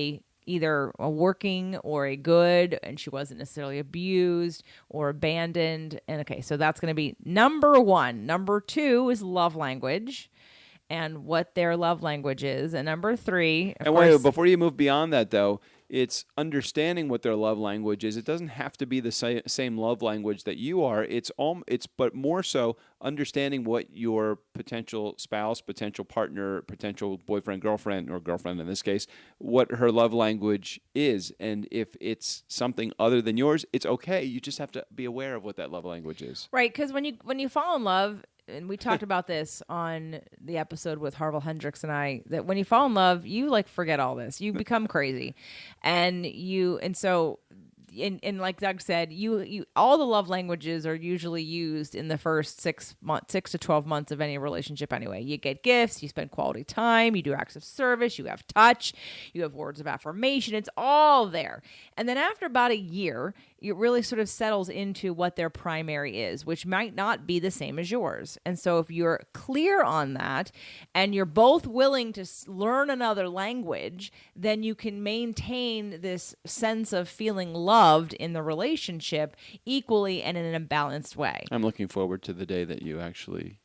either a working or a good, and she wasn't necessarily abused or abandoned. And okay, so that's going to be number 1. Number 2 is love language, and what their love language is. And number 3,
and wait, before you move beyond that, though, It's understanding what their love language is. It doesn't have to be the same love language that you are. But more so understanding what your potential spouse, potential partner, potential boyfriend, girlfriend, or girlfriend in this case, what her love language is. And if it's something other than yours, it's okay. You just have to be aware of what that love language is.
Right, because when you fall in love, and we talked about this on the episode with Harville Hendricks and I, that when you fall in love, you like forget all this. You become crazy. And so like Doug said, you all the love languages are usually used in the first 6 to 12 months of any relationship anyway. You get gifts, you spend quality time, you do acts of service, you have touch, you have words of affirmation. It's all there. And then after about a year, it really sort of settles into what their primary is, which might not be the same as yours. And so if you're clear on that and you're both willing to learn another language, then you can maintain this sense of feeling loved in the relationship equally and in a balanced way.
I'm looking forward to the day that you actually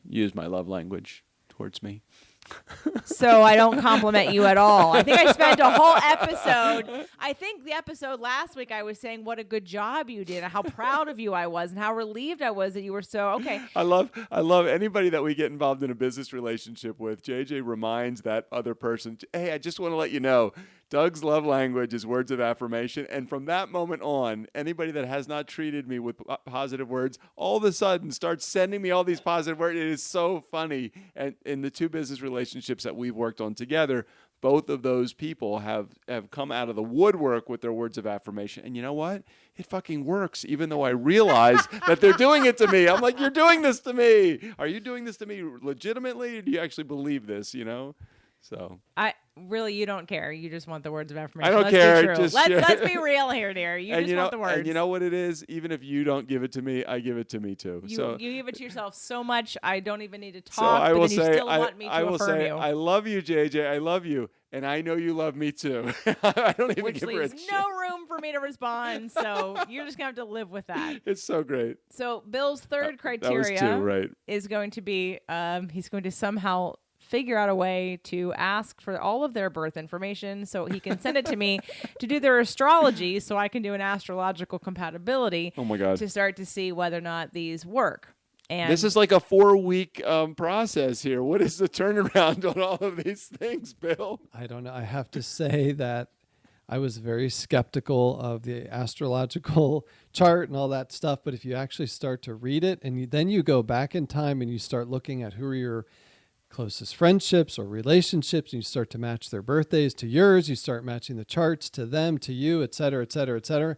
use my love language towards me.
So I don't compliment you at all. I think I spent a whole episode. I think the episode last week I was saying what a good job you did and how proud of you I was and how relieved I was that you were so okay.
I love anybody that we get involved in a business relationship with. JJ reminds that other person, hey, I just want to let you know, Doug's love language is words of affirmation. And from that moment on, anybody that has not treated me with positive words all of a sudden starts sending me all these positive words. It is so funny. And in the two business relationships that we've worked on together, both of those people have come out of the woodwork with their words of affirmation. And you know what? It fucking works, even though I realize that they're doing it to me. I'm like, you're doing this to me. Are you doing this to me legitimately? Or do you actually believe this, you know? So
you don't care. You just want the words of affirmation.
I don't
Let's
care.
Be true. Let's be real here, dear. You just want the words.
And you know what it is? Even if you don't give it to me, I give it to me too.
You give it to yourself so much. I don't even need to talk.
So I will say,
you still want me to affirm you.
I love you, JJ. I love you, and I know you love me too. I don't even
Which
give her a
leaves no room for me to respond. So you're just gonna have to live with that.
It's so great.
So Bill's third criteria
that was two, right?
Is going to be he's going to somehow figure out a way to ask for all of their birth information so he can send it to me to do their astrology so I can do an astrological compatibility.
Oh my God.
To start to see whether or not these work. And
this is like a 4-week process here. What is the turnaround on all of these things, Bill?
I don't know. I have to say that I was very skeptical of the astrological chart and all that stuff. But if you actually start to read it and then you go back in time and you start looking at who are your closest friendships or relationships, and you start to match their birthdays to yours, you start matching the charts to them, to you, et cetera, et cetera, et cetera.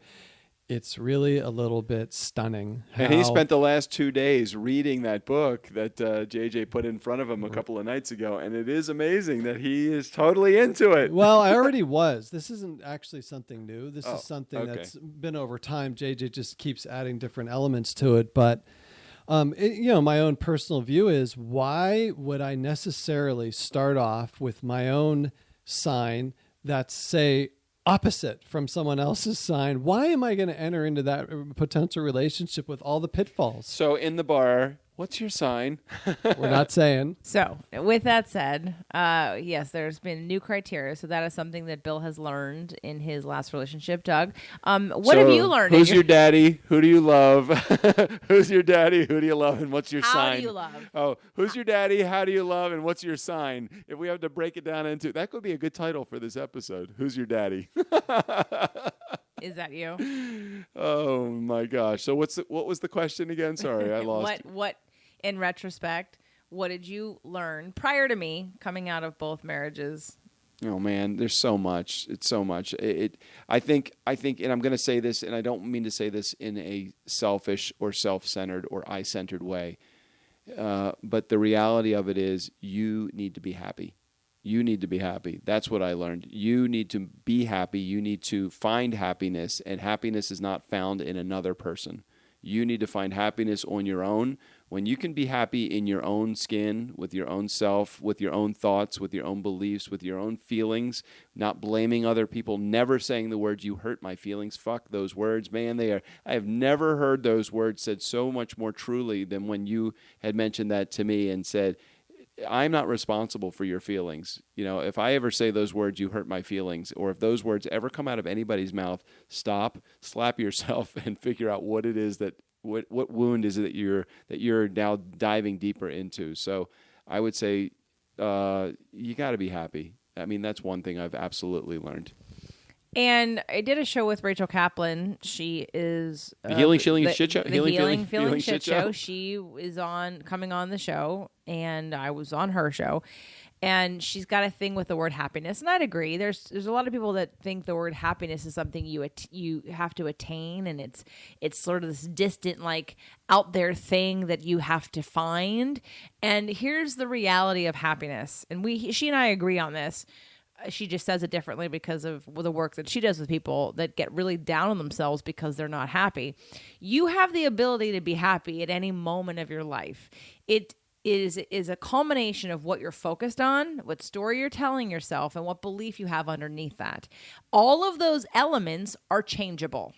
It's really a little bit stunning.
And he spent the last 2 days reading that book that JJ put in front of him a couple of nights ago, and it is amazing that he is totally into it.
Well, I already was. This isn't actually something new. This is something that's been over time. JJ just keeps adding different elements to it, but my own personal view is, why would I necessarily start off with my own sign that's, say, opposite from someone else's sign? Why am I going to enter into that potential relationship with all the pitfalls?
So in the bar, what's your sign?
We're not saying.
So with that said, yes, there's been new criteria. So that is something that Bill has learned in his last relationship. Doug, what have you learned?
Who's your daddy? Who do you love? Who's your daddy? Who do you love? And what's your sign?
How do you love?
Oh, who's your daddy? How do you love? And what's your sign? If we have to break it down into, that could be a good title for this episode. Who's your daddy?
Is that you?
Oh my gosh. So what was the question again? Sorry, I lost.
What in retrospect, what did you learn prior to me coming out of both marriages?
Oh man, there's so much. It's so much. I think, and I'm going to say this, and I don't mean to say this in a selfish or self-centered or I-centered way, but the reality of it is, you need to be happy. You need to be happy. That's what I learned. You need to be happy. You need to find happiness, and happiness is not found in another person. You need to find happiness on your own. When you can be happy in your own skin, with your own self, with your own thoughts, with your own beliefs, with your own feelings, not blaming other people, never saying the words, "you hurt my feelings." Fuck those words, man. I have never heard those words said so much more truly than when you had mentioned that to me and said, I'm not responsible for your feelings. If I ever say those words, you hurt my feelings, or if those words ever come out of anybody's mouth, stop, slap yourself, and figure out what it is what wound is it that you're now diving deeper into. So I would say you got to be happy. I mean, that's one thing I've absolutely learned.
And I did a show with Rachel Kaplan. She is
the Healing Feeling Shit Show.
The Healing Feeling Shit Show. She is coming on the show, and I was on her show. And she's got a thing with the word happiness, and I'd agree. There's a lot of people that think the word happiness is something you have to attain, and it's sort of this distant, like out there thing that you have to find. And here's the reality of happiness, and she and I agree on this. She just says it differently because of the work that she does with people that get really down on themselves because they're not happy. You have the ability to be happy at any moment of your life. It is a culmination of what you're focused on, what story you're telling yourself, and what belief you have underneath that. All of those elements are changeable.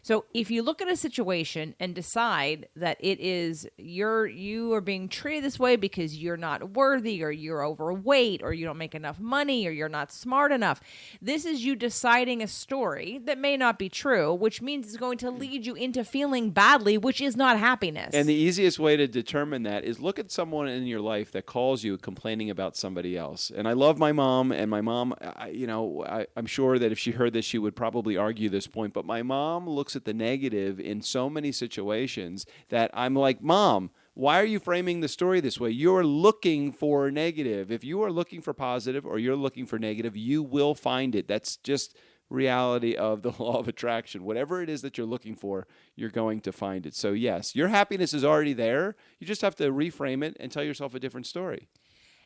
So if you look at a situation and decide that it is you are being treated this way because you're not worthy, or you're overweight, or you don't make enough money, or you're not smart enough, this is you deciding a story that may not be true, which means it's going to lead you into feeling badly, which is not happiness.
And the easiest way to determine that is look at someone in your life that calls you complaining about somebody else. And I love my mom, and my mom, I'm sure that if she heard this, she would probably argue this point, but my mom looks at the negative in so many situations that I'm like, Mom, why are you framing the story this way? You're looking for negative. If you are looking for positive or you're looking for negative, you will find it. That's just reality of the law of attraction. Whatever it is that you're looking for, you're going to find it. So yes, your happiness is already there. You just have to reframe it and tell yourself a different story.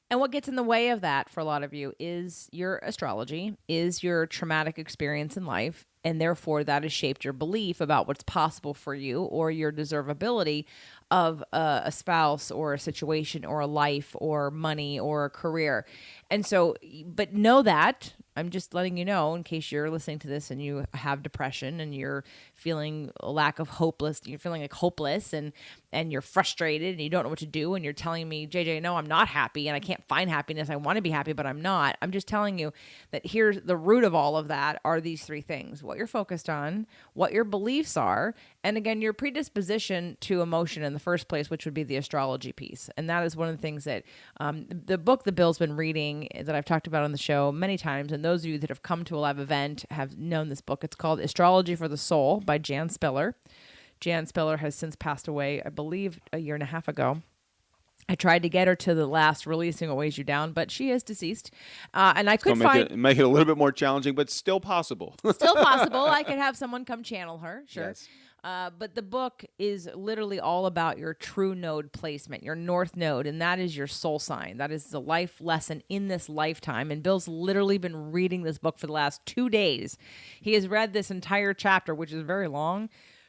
And what gets in the way of that for a lot of you is your astrology, is your traumatic experience in life, and therefore that has shaped your belief about what's possible for you, or your deservability of a spouse or a situation or a life or money or a career. And so, but know that, I'm just letting you know in case you're listening to this and you have depression and you're feeling a lack of you're feeling like hopeless and you're frustrated and you don't know what to do, and you're telling me, JJ, no, I'm not happy and I can't find happiness. I want to be happy, but I'm not. I'm just telling you that here's the root of all of that are these three things: what you're focused on, what your beliefs are, and again, your predisposition to emotion in the first place, which would be the astrology piece. And that is one of the things that the book that Bill's been reading that I've talked about on the show many times, and those of you that have come to a live event have known this book. It's called Astrology for the Soul by Jan Spiller. Jan Spiller has since passed away, I believe, a year and a half ago. I tried to get her to the last Releasing What Weighs You Down, but she is deceased. And I could
make it a little bit more challenging, but still possible.
Still possible. I could have someone come channel her, sure.
Yes.
But the book is literally all about your true node placement, your north node, and that is your soul sign. That is the life lesson in this lifetime. And Bill's literally been reading this book for the last 2 days. He has read this entire chapter, which is very long,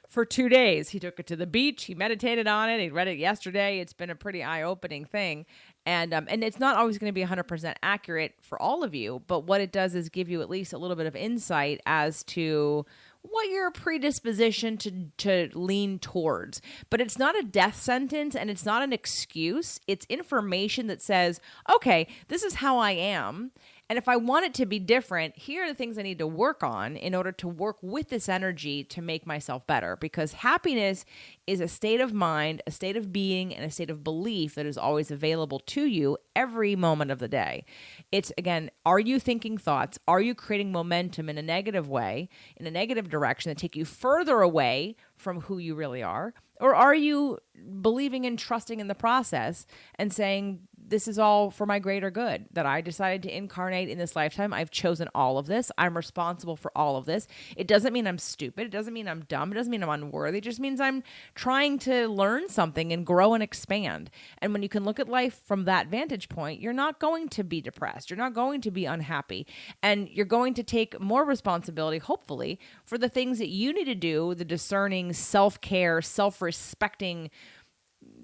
for 2 days. He took it to the beach. He meditated on it. He read it yesterday. It's been a pretty eye-opening thing. And it's not always going to be 100% accurate for all of you, but what it does is give you at least a little bit of insight as to what your predisposition to lean towards. But it's not a death sentence, and it's not an excuse. It's information that says, okay, this is how I am. And if I want it to be different, here are the things I need to work on in order to work with this energy to make myself better. Because happiness is a state of mind, a state of being, and a state of belief that is always available to you every moment of the day. It's, again, are you thinking thoughts? Are you creating momentum in a negative way, in a negative direction that take you further away from who you really are? Or are you believing and trusting in the process and saying, this is all for my greater good, that I decided to incarnate in this lifetime. I've chosen all of this. I'm responsible for all of this. It doesn't mean I'm stupid. It doesn't mean I'm dumb. It doesn't mean I'm unworthy. It just means I'm trying to learn something and grow and expand. And when you can look at life from that vantage point, you're not going to be depressed. You're not going to be unhappy. And you're going to take more responsibility, hopefully, for the things that you need to do, the discerning, self-care, self-respecting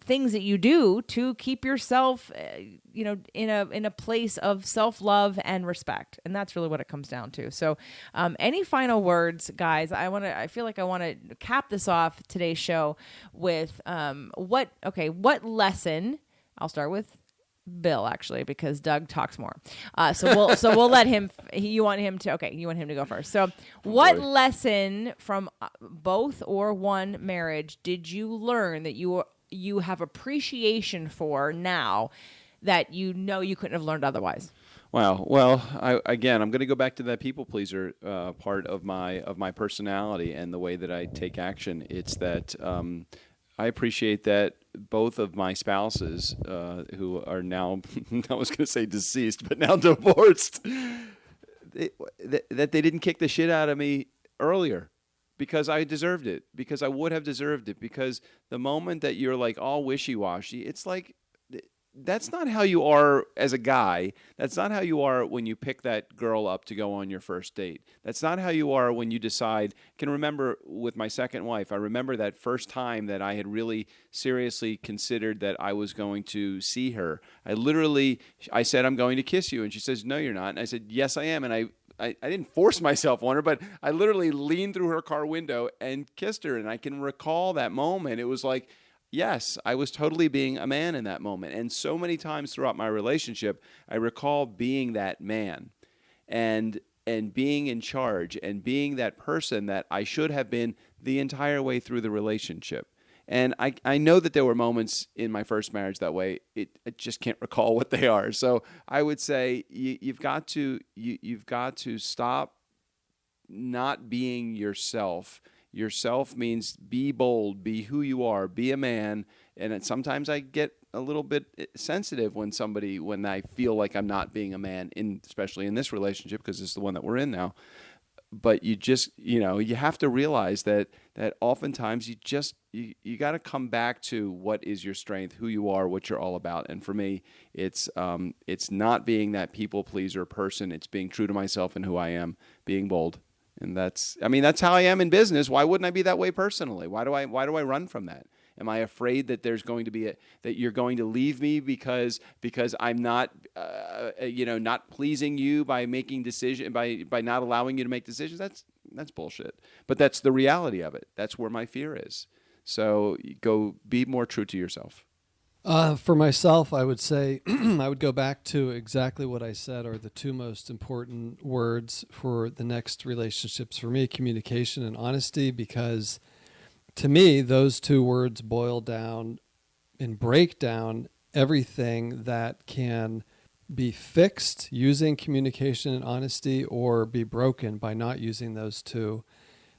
things that you do to keep yourself, in a place of self-love and respect. And that's really what it comes down to. So, any final words, guys? I feel like I want to cap this off today's show with what lesson? I'll start with Bill, actually, because Doug talks more. So we'll let him. You want him to go first. So, what
boy.
lesson from both or one marriage did you learn that you have appreciation for now that you know you couldn't have learned otherwise?
Wow. Well, I'm going to go back to that people pleaser part of my personality and the way that I take action. It's that I appreciate that both of my spouses, who are now, I was going to say deceased, but now divorced, that they didn't kick the shit out of me earlier because I deserved it, because I would have deserved it, because the moment that you're like all wishy-washy, it's like, that's not how you are as a guy. That's not how you are when you pick that girl up to go on your first date. That's not how you are when you decide. I can remember with my second wife, I remember that first time that I had really seriously considered that I was going to see her. I said, I'm going to kiss you. And she says, no, you're not. And I said, yes, I am. And I didn't force myself on her, but I literally leaned through her car window and kissed her. And I can recall that moment. It was like, yes, I was totally being a man in that moment. And so many times throughout my relationship, I recall being that man and being in charge and being that person that I should have been the entire way through the relationship. And I know that there were moments in my first marriage that way. I just can't recall what they are. So I would say you've got to stop not being yourself. Yourself means be bold, be who you are, be a man. And sometimes I get a little bit sensitive when I feel like I'm not being a man, especially in this relationship, because it's the one that we're in now. But you just, you have to realize that oftentimes you got to come back to what is your strength, who you are, what you're all about. And for me, it's not being that people pleaser person. It's being true to myself and who I am, being bold. And that's how I am in business. Why wouldn't I be that way personally? Why do I run from that? Am I afraid that there's going to be that you're going to leave me because I'm not not pleasing you by making by not allowing you to make decisions? That's bullshit. But that's the reality of it. That's where my fear is. So go be more true to yourself.
For myself, I would say I would go back to exactly what I said are the two most important words for the next relationships for me, communication and honesty, because to me, those two words boil down and break down everything that can be fixed using communication and honesty or be broken by not using those two.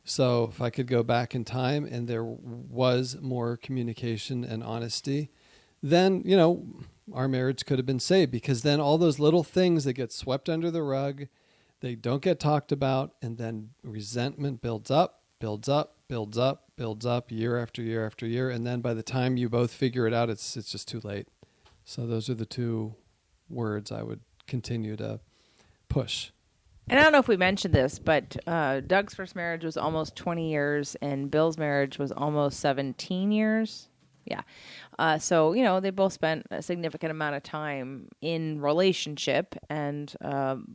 So if I could go back in time and there was more communication and honesty, then, our marriage could have been saved, because then all those little things that get swept under the rug, they don't get talked about, and then resentment builds up year after year after year, and then by the time you both figure it out, it's just too late. So those are the two words I would continue to push.
And I don't know if we mentioned this, but Doug's first marriage was almost 20 years, and Bill's marriage was almost 17 years. Yeah. So, they both spent a significant amount of time in relationship, and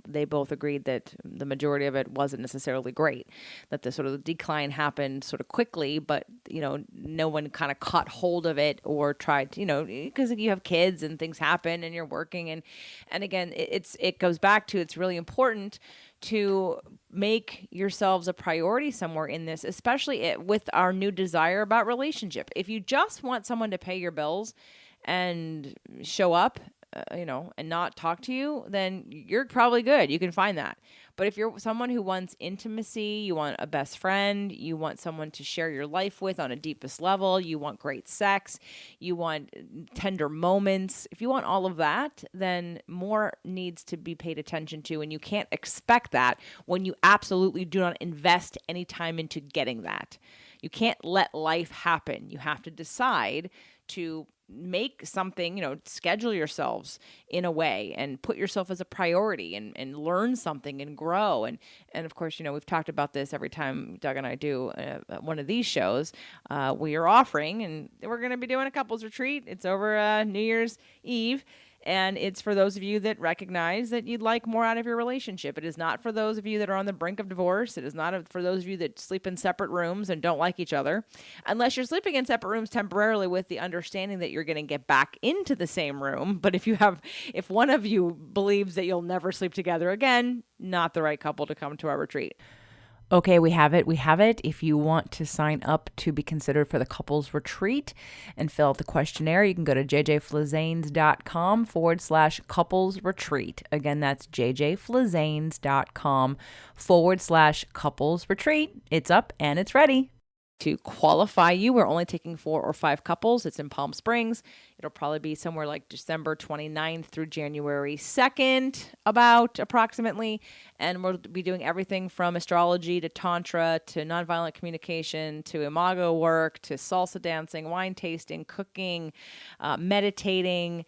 they both agreed that the majority of it wasn't necessarily great, that the sort of decline happened sort of quickly, but, no one kind of caught hold of it or tried to, because you have kids and things happen and you're working. And again, it goes back to, it's really important to make yourselves a priority somewhere in this, especially with our new desire about relationship. If you just want someone to pay your bills and show up, and not talk to you, then you're probably good. You can find that. But if you're someone who wants intimacy, you want a best friend, you want someone to share your life with on a deepest level, you want great sex, you want tender moments. If you want all of that, then more needs to be paid attention to, and you can't expect that when you absolutely do not invest any time into getting that. You can't let life happen. You have to decide to make something, schedule yourselves in a way and put yourself as a priority and learn something and grow. And of course, we've talked about this every time Doug and I do one of these shows. We are offering, and we're going to be doing a couples retreat. It's over New Year's Eve. And it's for those of you that recognize that you'd like more out of your relationship. It is not for those of you that are on the brink of divorce. It is not for those of you that sleep in separate rooms and don't like each other. Unless you're sleeping in separate rooms temporarily with the understanding that you're going to get back into the same room. But if one of you believes that you'll never sleep together again, not the right couple to come to our retreat. Okay, we have it. We have it. If you want to sign up to be considered for the couples retreat and fill out the questionnaire, you can go to jjflizanes.com/couples retreat. Again, that's jjflizanes.com/couples retreat. It's up and it's ready. To qualify you, we're only taking 4 or 5 couples. It's in Palm Springs. It'll probably be somewhere like December 29th through January 2nd, approximately. And we'll be doing everything from astrology to tantra to nonviolent communication to imago work to salsa dancing, wine tasting, cooking, meditating.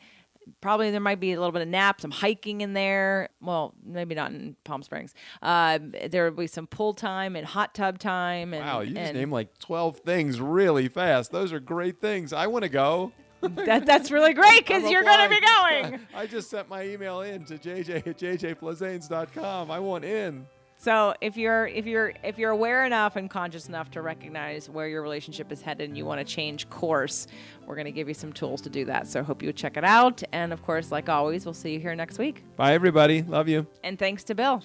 Probably there might be a little bit of nap, some hiking in there. Well, maybe not in Palm Springs. There will be some pool time and hot tub time. And,
wow, you just named like 12 things really fast. Those are great things. I want to go.
That's really great because you're going to be going.
I just sent my email in to jj@jjflizanes.com. I want in.
So if you're aware enough and conscious enough to recognize where your relationship is headed and you want to change course, we're going to give you some tools to do that. So I hope you check it out. And of course, like always, we'll see you here next week.
Bye, everybody. Love you.
And thanks to Bill.